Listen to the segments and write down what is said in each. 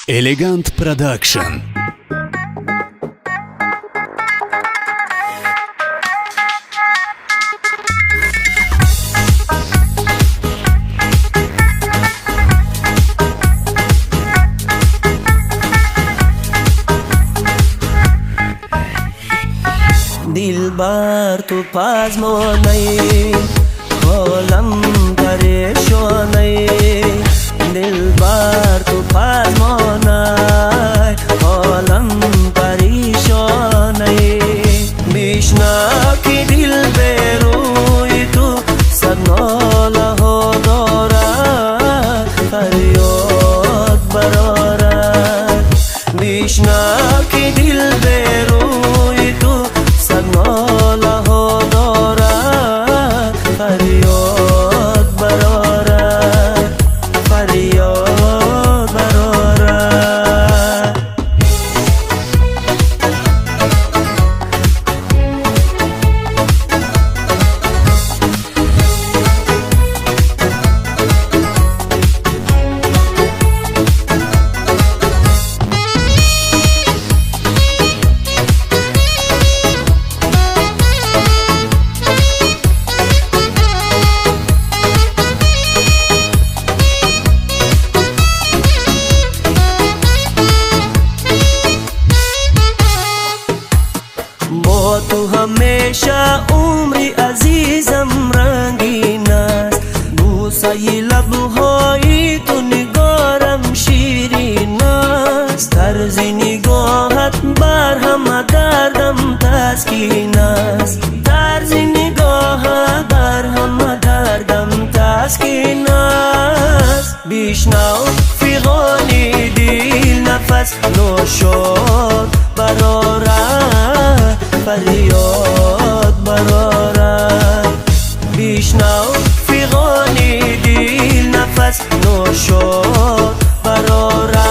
Elegant Production. Dilbar तू पाजमोनै होलम परेशानै दिलबार तू पाजमोनै होलम परेशानै बिश्ना की दिल बेरोई तू सनोला हो दोरा फरियाद बरोरा बिश्ना की दिल बेरोई तू सनोला हो दोरा फरियाद बरोरा फरियाद बरोरा तू हमेशा उम्री अजीजम रंगीनास बूसाई लब होई तू निगोरम शीरीनास तर्जी निगोहत बार हम दर्दम तास्कीनास तर्जी निगोहत बार हम दर्दम तास्कीनास बिश्नाव في غني ديل نفس نوشود برورا فریاد برارا بیشنو فی غانی دیل نفس نوشود برارا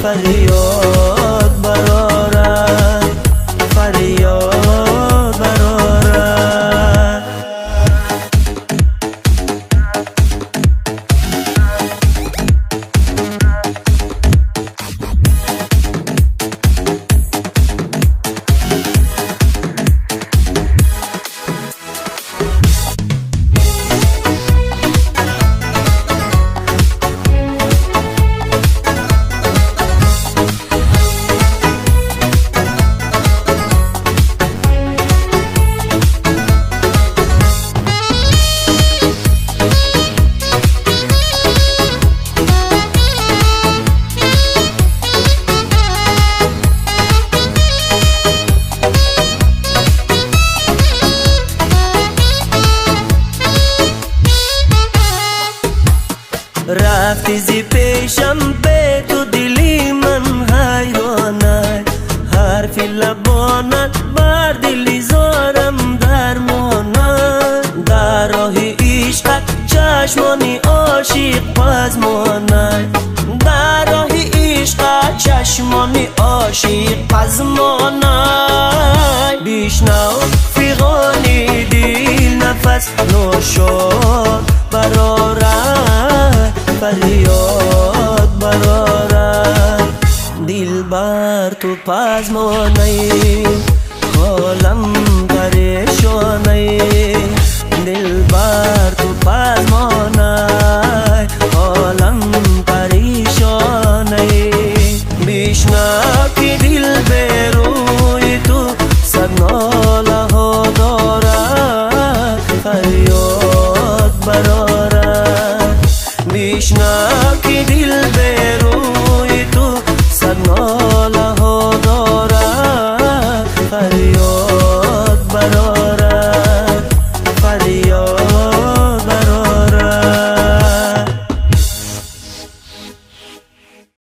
فریاد برارا فریاد برارا رفتی زی پیشم به تو دلی من حیرانه حرفی لبانت بر دلی زارم درمانه در راه عشقت چشمانی عاشق پزمانه در راه عشقت چشمانی عاشق پزمانه بیشنو فی غانی دیل نفس نوشود برارا फरियाद बरोरा दिलबार तू पाजमोनै होलम परेशानै दिलबार तू पाजमोनै